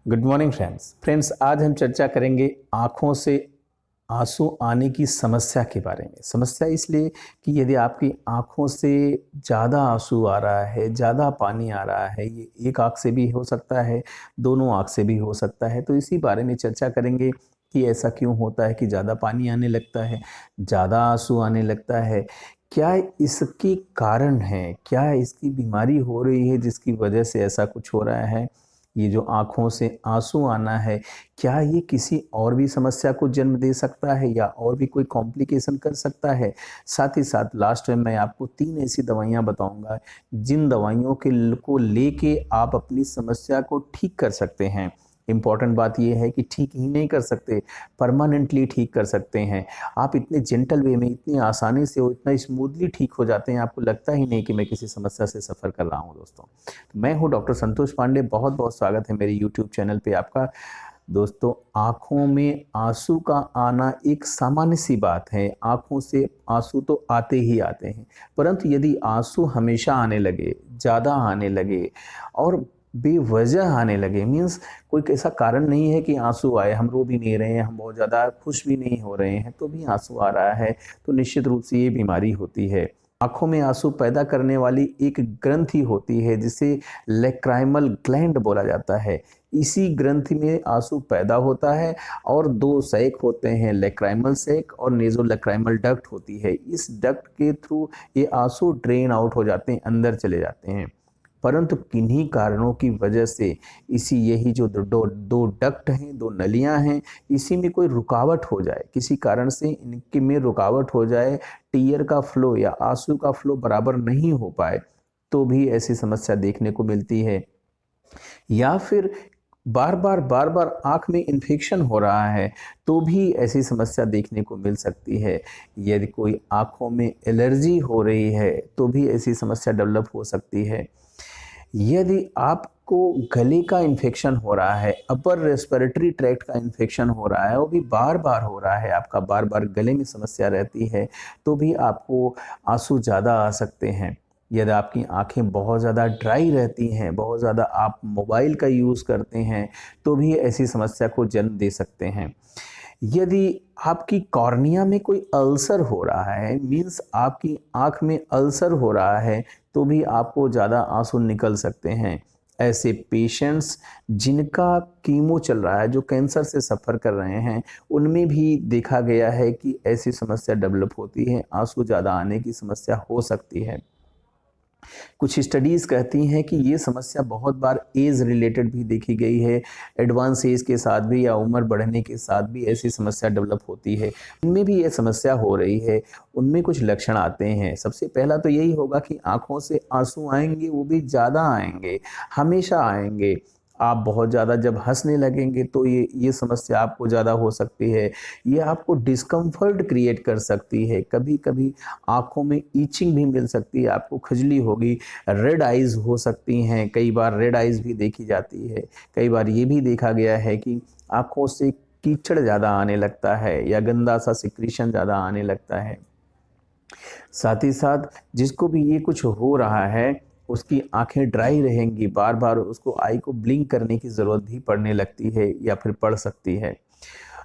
Good morning friends आज हम चर्चा करेंगे आँखों से आंसू आने की समस्या के बारे में। समस्या इसलिए कि यदि आपकी आँखों से ज़्यादा आंसू आ रहा है, ज़्यादा पानी आ रहा है, ये एक आँख से भी हो सकता है, दोनों आँख से भी हो सकता है। तो इसी बारे में चर्चा करेंगे कि ऐसा क्यों होता है कि ज़्यादा पानी आने लगता है, ज़्यादा आंसू आने लगता है। क्या इसकी कारण है? क्या इसकी बीमारी हो रही है जिसकी वजह से ऐसा कुछ हो रहा है? ये जो आँखों से आंसू आना है, क्या ये किसी और भी समस्या को जन्म दे सकता है या और भी कोई कॉम्प्लिकेशन कर सकता है? साथ ही साथ लास्ट में मैं आपको 3 ऐसी दवाइयाँ बताऊँगा, जिन दवाइयों को लेके आप अपनी समस्या को ठीक कर सकते हैं। इम्पॉर्टेंट बात ये है कि ठीक ही नहीं कर सकते, परमानेंटली ठीक कर सकते हैं। आप इतने जेंटल वे में, इतनी आसानी से और इतना स्मूथली ठीक हो जाते हैं, आपको लगता ही नहीं कि मैं किसी समस्या से सफ़र कर रहा हूँ दोस्तों। मैं हूँ डॉक्टर संतोष पांडे, बहुत-बहुत स्वागत है मेरे यूट्यूब चैनल पे आपका। दोस्तों, आँखों में आँसू का आना एक सामान्य सी बात है। आँखों से आँसू तो आते ही आते हैं, परंतु यदि आँसू हमेशा आने लगे, ज़्यादा आने लगे और बेवजह आने लगे, मीन्स कोई ऐसा कारण नहीं है कि आँसू आए, हम रो भी नहीं रहे हैं, हम बहुत ज़्यादा खुश भी नहीं हो रहे हैं, तो भी आँसू आ रहा है, तो निश्चित रूप से ये बीमारी होती है। आँखों में आँसू पैदा करने वाली एक ग्रंथि होती है जिसे लैक्राइमल ग्लैंड बोला जाता है। इसी ग्रंथि में आंसू पैदा होता है और 2 सैक होते हैं, लैक्राइमल सैक और नेज़ोलैक्राइमल डक्ट होती है। इस डक्ट के थ्रू ये आंसू ड्रेन आउट हो जाते हैं, अंदर चले जाते हैं। परंतु किन्हीं कारणों की वजह से यही जो दो डक्ट हैं, 2 नलियाँ हैं, इसी में कोई रुकावट हो जाए, किसी कारण से इनके में रुकावट हो जाए, टीयर का फ्लो या आंसू का फ्लो बराबर नहीं हो पाए, तो भी ऐसी समस्या देखने को मिलती है। या फिर बार-बार आँख में इन्फेक्शन हो रहा है, तो भी ऐसी समस्या देखने को मिल सकती है। यदि कोई आँखों में एलर्जी हो रही है, तो भी ऐसी समस्या डेवलप हो सकती है। यदि आपको गले का इन्फेक्शन हो रहा है, अपर रेस्पिरेटरी ट्रैक्ट का इन्फेक्शन हो रहा है, वो भी बार-बार हो रहा है, आपका बार-बार गले में समस्या रहती है, तो भी आपको आँसू ज़्यादा आ सकते हैं। यदि आपकी आँखें बहुत ज़्यादा ड्राई रहती हैं, बहुत ज़्यादा आप मोबाइल का यूज़ करते हैं, तो भी ऐसी समस्या को जन्म दे सकते हैं। यदि आपकी कॉर्निया में कोई अल्सर हो रहा है, मीन्स आपकी आँख में अल्सर हो रहा है, तो भी आपको ज़्यादा आँसू निकल सकते हैं। ऐसे पेशेंट्स जिनका कीमो चल रहा है, जो कैंसर से सफ़र कर रहे हैं, उनमें भी देखा गया है कि ऐसी समस्या डेवलप होती है, आँसू ज़्यादा आने की समस्या हो सकती है। कुछ स्टडीज़ कहती हैं कि ये समस्या बहुत बार एज रिलेटेड भी देखी गई है, एडवांस एज के साथ भी या उम्र बढ़ने के साथ भी ऐसी समस्या डेवलप होती है। इनमें भी ये समस्या हो रही है, उनमें कुछ लक्षण आते हैं। सबसे पहला तो यही होगा कि आँखों से आँसू आएँगे, वो भी ज़्यादा आएँगे, हमेशा आएँगे। आप बहुत ज़्यादा जब हँसने लगेंगे तो ये समस्या आपको ज़्यादा हो सकती है। ये आपको डिस्कम्फ़र्ट क्रिएट कर सकती है। कभी-कभी आँखों में ईचिंग भी मिल सकती है, आपको खुजली होगी, रेड आइज़ हो सकती हैं, कई बार रेड आइज़ भी देखी जाती है। कई बार ये भी देखा गया है कि आँखों से कीचड़ ज़्यादा आने लगता है या गंदा-सा सिक्रीशन ज़्यादा आने लगता है। साथ ही साथ जिसको भी ये कुछ हो रहा है, उसकी आँखें ड्राई रहेंगी, बार-बार उसको आई को ब्लिंक करने की ज़रूरत भी पड़ने लगती है या फिर पड़ सकती है।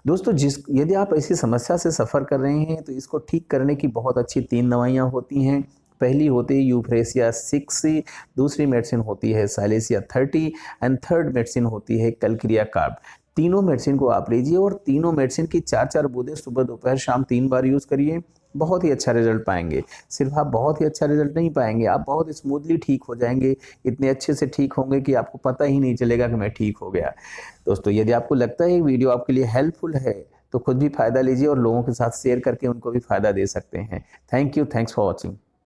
दोस्तों, यदि आप ऐसी समस्या से सफ़र कर रहे हैं, तो इसको ठीक करने की बहुत अच्छी 3 दवाइयाँ होती हैं। पहली होती है यूफ्रेसिया 6, दूसरी मेडिसिन होती है साइलेसिया 30 एंड थर्ड मेडिसिन होती है कलक्रिया कार्ब। तीनों मेडिसिन को आप लीजिए और तीनों मेडिसिन की 4-4 बूँदें सुबह, दोपहर, शाम 3 बार यूज़ करिए, बहुत ही अच्छा रिज़ल्ट पाएँगे। सिर्फ़ आप बहुत ही अच्छा रिज़ल्ट नहीं पाएँगे, आप बहुत स्मूथली ठीक हो जाएँगे, इतने अच्छे से ठीक होंगे कि आपको पता ही नहीं चलेगा कि मैं ठीक हो गया। दोस्तों, यदि आपको लगता है ये वीडियो आपके लिए हेल्पफुल है, तो खुद भी फ़ायदा लीजिए और लोगों के साथ शेयर करके उनको भी फ़ायदा दे सकते हैं। Thank you, thanks for watching.